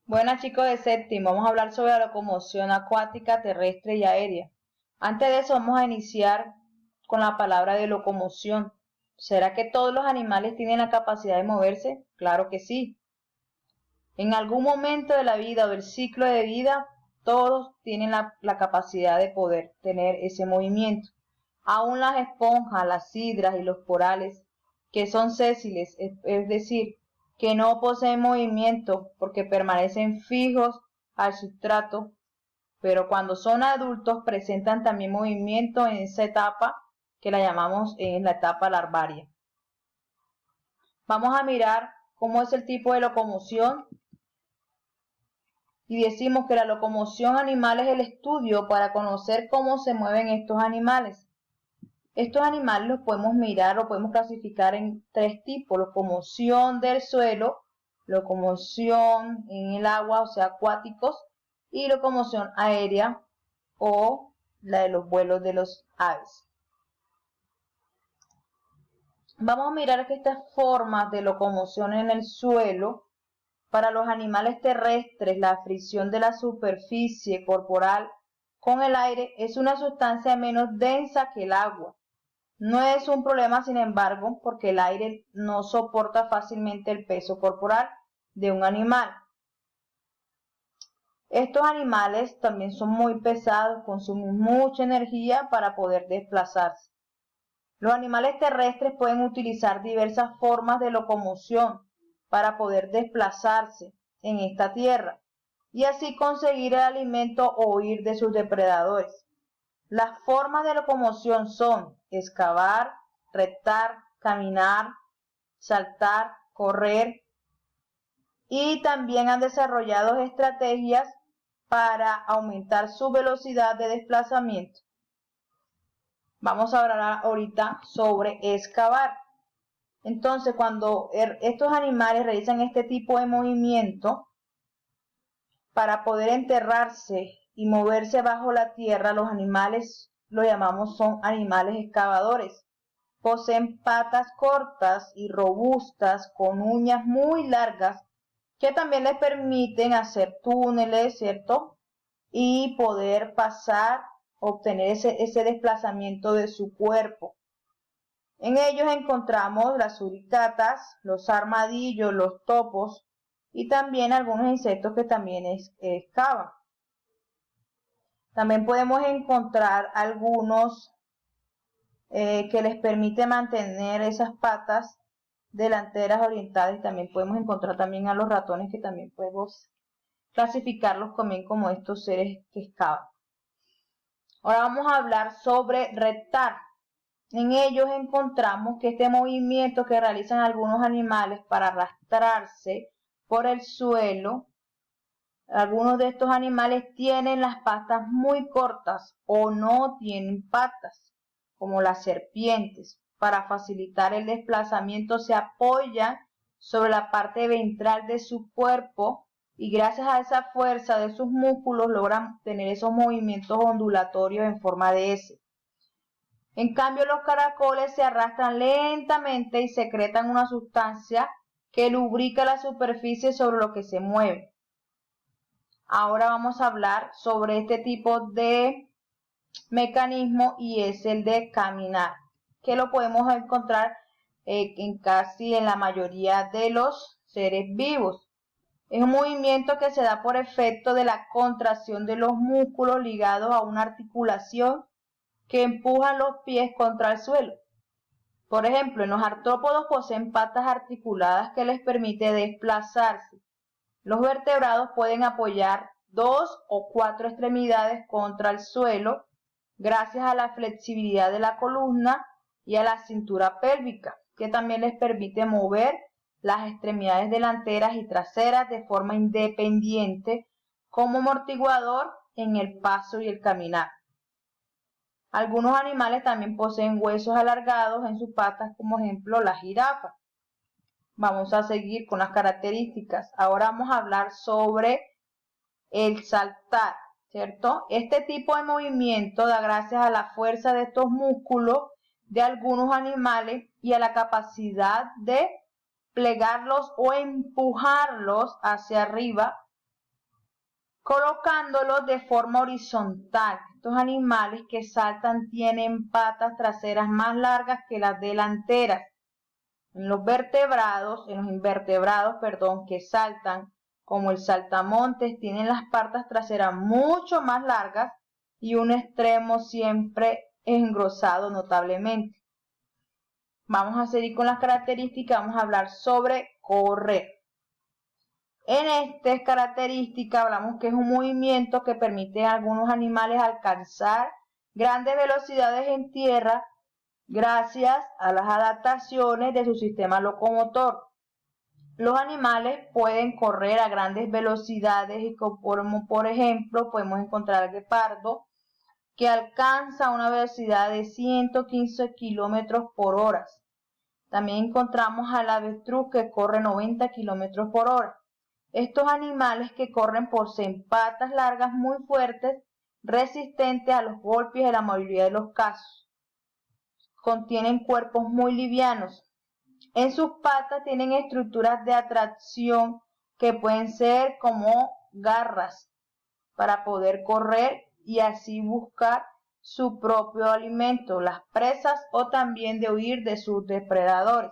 Buenas chicos de séptimo, vamos a hablar sobre la locomoción acuática, terrestre y aérea. Antes de eso vamos a iniciar con la palabra de locomoción. ¿Será que todos los animales tienen la capacidad de moverse? Claro que sí. En algún momento de la vida o del ciclo de vida, todos tienen la capacidad de poder tener ese movimiento. Aún las esponjas, las sidras y los corales, que son sésiles, es decir, que no poseen movimiento porque permanecen fijos al sustrato, pero cuando son adultos presentan también movimiento en esa etapa que la llamamos en la etapa larvaria. Vamos a mirar cómo es el tipo de locomoción y decimos que la locomoción animal es el estudio para conocer cómo se mueven estos animales. Estos animales los podemos mirar o podemos clasificar en tres tipos: locomoción del suelo, locomoción en el agua, o sea, acuáticos, y locomoción aérea o la de los vuelos de los aves. Vamos a mirar que estas formas de locomoción en el suelo, para los animales terrestres, la fricción de la superficie corporal con el aire es una sustancia menos densa que el agua. No es un problema, sin embargo, porque el aire no soporta fácilmente el peso corporal de un animal. Estos animales también son muy pesados, consumen mucha energía para poder desplazarse. Los animales terrestres pueden utilizar diversas formas de locomoción para poder desplazarse en esta tierra y así conseguir el alimento o huir de sus depredadores. Las formas de locomoción son excavar, reptar, caminar, saltar, correr, y también han desarrollado estrategias para aumentar su velocidad de desplazamiento. Vamos a hablar ahorita sobre excavar. Entonces, cuando estos animales realizan este tipo de movimiento para poder enterrarse y moverse bajo la tierra, los animales, lo llamamos, son animales excavadores. Poseen patas cortas y robustas con uñas muy largas que también les permiten hacer túneles, ¿cierto? Y poder pasar, obtener ese desplazamiento de su cuerpo. En ellos encontramos las suricatas, los armadillos, los topos y también algunos insectos que también excavan. También podemos encontrar algunos que les permite mantener esas patas delanteras orientadas, y también podemos encontrar también a los ratones, que también podemos clasificarlos también como estos seres que excavan. Ahora vamos a hablar sobre reptar. En ellos encontramos que este movimiento que realizan algunos animales para arrastrarse por el suelo, algunos de estos animales tienen las patas muy cortas o no tienen patas, como las serpientes. Para facilitar el desplazamiento se apoyan sobre la parte ventral de su cuerpo y gracias a esa fuerza de sus músculos logran tener esos movimientos ondulatorios en forma de S. En cambio, los caracoles se arrastran lentamente y secretan una sustancia que lubrica la superficie sobre lo que se mueve. Ahora vamos a hablar sobre este tipo de mecanismo y es el de caminar, que lo podemos encontrar en la mayoría de los seres vivos. Es un movimiento que se da por efecto de la contracción de los músculos ligados a una articulación que empujan los pies contra el suelo. Por ejemplo, en los artrópodos poseen patas articuladas que les permite desplazarse. Los vertebrados pueden apoyar 2 o 4 extremidades contra el suelo gracias a la flexibilidad de la columna y a la cintura pélvica, que también les permite mover las extremidades delanteras y traseras de forma independiente como amortiguador en el paso y el caminar. Algunos animales también poseen huesos alargados en sus patas, como ejemplo la jirafa. Vamos a seguir con las características. Ahora vamos a hablar sobre el saltar, ¿cierto? Este tipo de movimiento da gracias a la fuerza de estos músculos de algunos animales y a la capacidad de plegarlos o empujarlos hacia arriba colocándolos de forma horizontal. Estos animales que saltan tienen patas traseras más largas que las delanteras. En los invertebrados, que saltan, como el saltamontes, tienen las patas traseras mucho más largas y un extremo siempre engrosado notablemente. Vamos a seguir con las características, vamos a hablar sobre correr. En esta característica hablamos que es un movimiento que permite a algunos animales alcanzar grandes velocidades en tierra gracias a las adaptaciones de su sistema locomotor. Los animales pueden correr a grandes velocidades y como por ejemplo podemos encontrar al guepardo que alcanza una velocidad de 115 kilómetros por hora. También encontramos al avestruz que corre 90 kilómetros por hora. Estos animales que corren poseen patas largas muy fuertes, resistentes a los golpes en la mayoría de los casos. Contienen cuerpos muy livianos. En sus patas tienen estructuras de atracción que pueden ser como garras para poder correr y así buscar su propio alimento, las presas o también de huir de sus depredadores.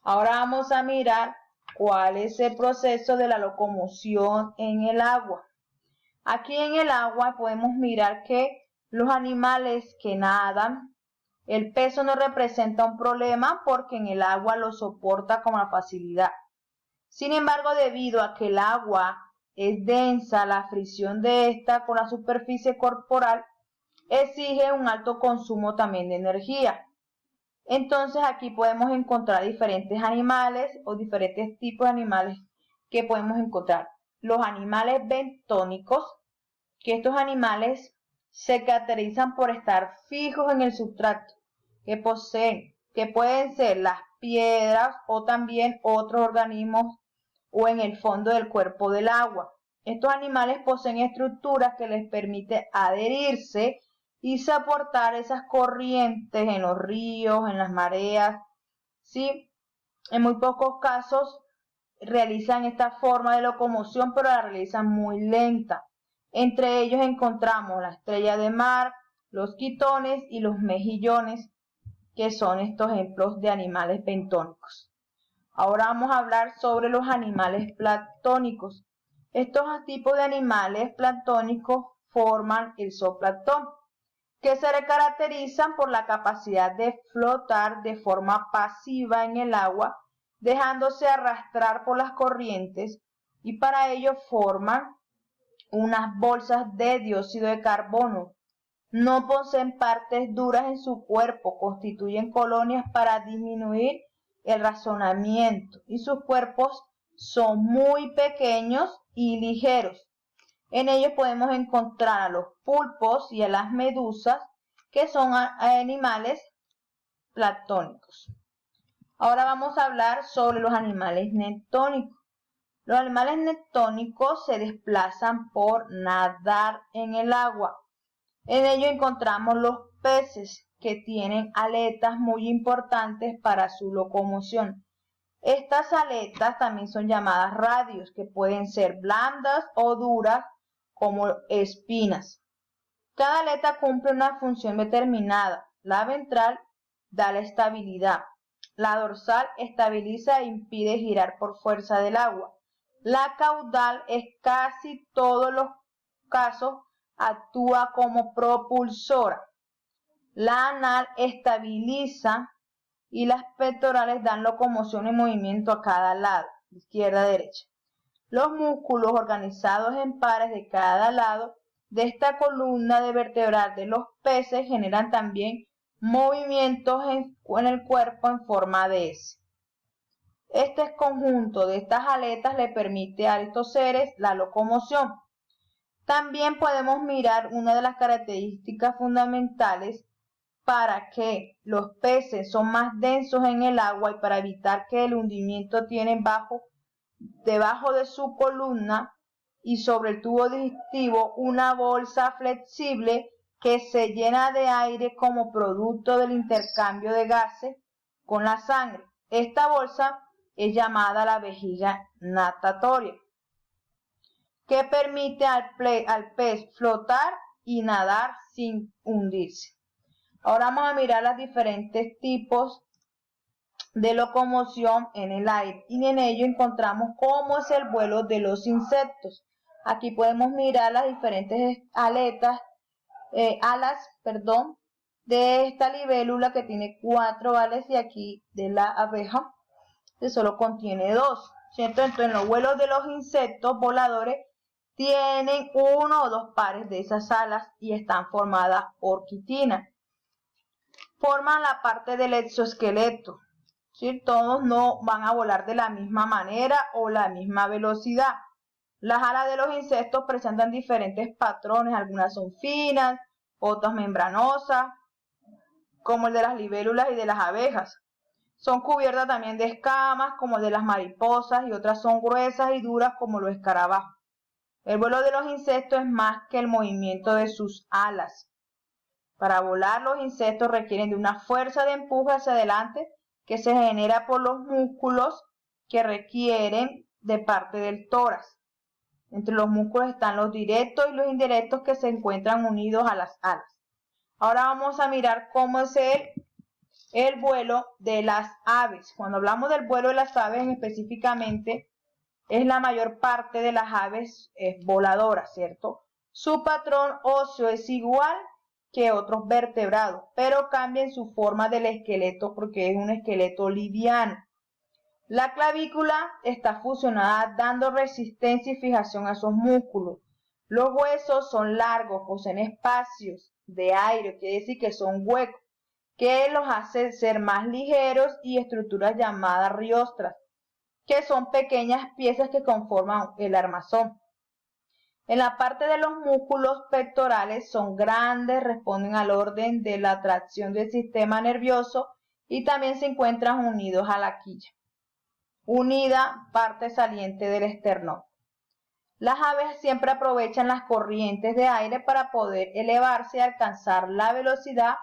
Ahora vamos a mirar cuál es el proceso de la locomoción en el agua. Aquí en el agua podemos mirar que los animales que nadan, el peso no representa un problema porque en el agua lo soporta con facilidad. Sin embargo, debido a que el agua es densa, la fricción de esta con la superficie corporal exige un alto consumo también de energía. Entonces aquí podemos encontrar diferentes animales o diferentes tipos de animales que podemos encontrar. Los animales bentónicos, que estos animales se caracterizan por estar fijos en el sustrato que poseen, que pueden ser las piedras o también otros organismos o en el fondo del cuerpo del agua. Estos animales poseen estructuras que les permiten adherirse y soportar esas corrientes en los ríos, en las mareas, ¿sí? En muy pocos casos realizan esta forma de locomoción, pero la realizan muy lenta. Entre ellos encontramos la estrella de mar, los quitones y los mejillones, que son estos ejemplos de animales bentónicos. Ahora vamos a hablar sobre los animales planctónicos. Estos tipos de animales planctónicos forman el zooplancton, que se caracterizan por la capacidad de flotar de forma pasiva en el agua, dejándose arrastrar por las corrientes, y para ello forman unas bolsas de dióxido de carbono. No poseen partes duras en su cuerpo, constituyen colonias para disminuir el razonamiento y sus cuerpos son muy pequeños y ligeros. En ellos podemos encontrar a los pulpos y a las medusas, que son animales planctónicos. Ahora vamos a hablar sobre los animales neptónicos. Los animales neptónicos se desplazan por nadar en el agua. En ello encontramos los peces, que tienen aletas muy importantes para su locomoción. Estas aletas también son llamadas radios, que pueden ser blandas o duras como espinas. Cada aleta cumple una función determinada. La ventral da la estabilidad. La dorsal estabiliza e impide girar por fuerza del agua. La caudal en casi todos los casos actúa como propulsora. La anal estabiliza y las pectorales dan locomoción y movimiento a cada lado, izquierda a derecha. Los músculos organizados en pares de cada lado de esta columna de vertebral de los peces generan también movimientos en el cuerpo en forma de S. Este conjunto de estas aletas le permite a estos seres la locomoción. También podemos mirar una de las características fundamentales para que los peces son más densos en el agua y para evitar que el hundimiento tienen debajo de su columna y sobre el tubo digestivo una bolsa flexible que se llena de aire como producto del intercambio de gases con la sangre. Esta bolsa es llamada la vejiga natatoria. que permite al pez flotar y nadar sin hundirse. Ahora vamos a mirar los diferentes tipos de locomoción en el aire y en ello encontramos cómo es el vuelo de los insectos. Aquí podemos mirar las diferentes alas de esta libélula que tiene 4 alas y aquí de la abeja que solo contiene 2, ¿cierto? Entonces los vuelos de los insectos voladores tienen 1 o 2 pares de esas alas y están formadas por quitina. Forman la parte del exoesqueleto, ¿sí? Todos no van a volar de la misma manera o la misma velocidad. Las alas de los insectos presentan diferentes patrones, algunas son finas, otras membranosas, como el de las libélulas y de las abejas. Son cubiertas también de escamas, como el de las mariposas, y otras son gruesas y duras, como los escarabajos. El vuelo de los insectos es más que el movimiento de sus alas. Para volar, los insectos requieren de una fuerza de empuje hacia adelante que se genera por los músculos que requieren de parte del tórax. Entre los músculos están los directos y los indirectos que se encuentran unidos a las alas. Ahora vamos a mirar cómo es el vuelo de las aves. Cuando hablamos del vuelo de las aves específicamente, es la mayor parte de las aves voladoras, ¿cierto? Su patrón óseo es igual que otros vertebrados, pero cambia en su forma del esqueleto porque es un esqueleto liviano. La clavícula está fusionada dando resistencia y fijación a esos músculos. Los huesos son largos, poseen espacios de aire, quiere decir que son huecos, que los hace ser más ligeros, y estructuras llamadas riostras, que son pequeñas piezas que conforman el armazón. En la parte de los músculos pectorales son grandes, responden al orden de la tracción del sistema nervioso y también se encuentran unidos a la quilla. Unida parte saliente del esternón. Las aves siempre aprovechan las corrientes de aire para poder elevarse y alcanzar la velocidad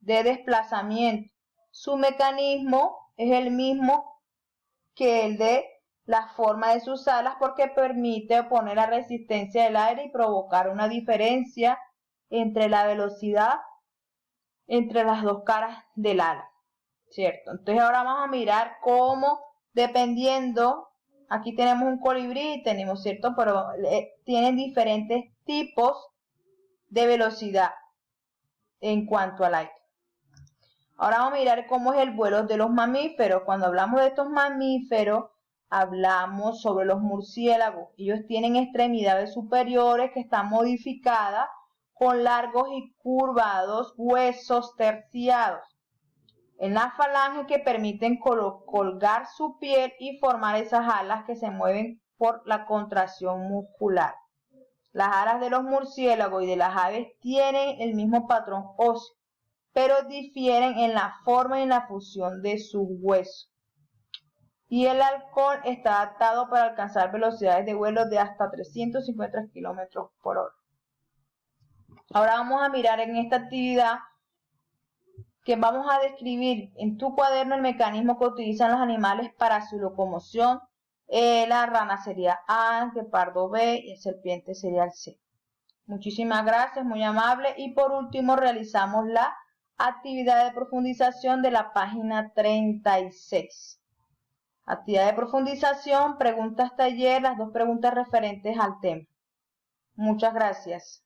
de desplazamiento. Su mecanismo es el mismo que el de la forma de sus alas porque permite oponer la resistencia del aire y provocar una diferencia entre la velocidad entre las dos caras del ala, ¿cierto? Entonces ahora vamos a mirar cómo, dependiendo, aquí tenemos un colibrí, tenemos, ¿cierto? Pero tienen diferentes tipos de velocidad en cuanto al aire. Ahora vamos a mirar cómo es el vuelo de los mamíferos. Cuando hablamos de estos mamíferos, hablamos sobre los murciélagos. Ellos tienen extremidades superiores que están modificadas con largos y curvados huesos terciados en la falange que permiten colgar su piel y formar esas alas que se mueven por la contracción muscular. Las alas de los murciélagos y de las aves tienen el mismo patrón óseo, pero difieren en la forma y en la fusión de sus huesos. Y el halcón está adaptado para alcanzar velocidades de vuelo de hasta 350 km por hora. Ahora vamos a mirar en esta actividad que vamos a describir en tu cuaderno el mecanismo que utilizan los animales para su locomoción. La rana sería A, el guepardo B y el serpiente sería el C. Muchísimas gracias, muy amable. Y por último realizamos la actividad de profundización de la página 36. Actividad de profundización, preguntas taller, las 2 preguntas referentes al tema. Muchas gracias.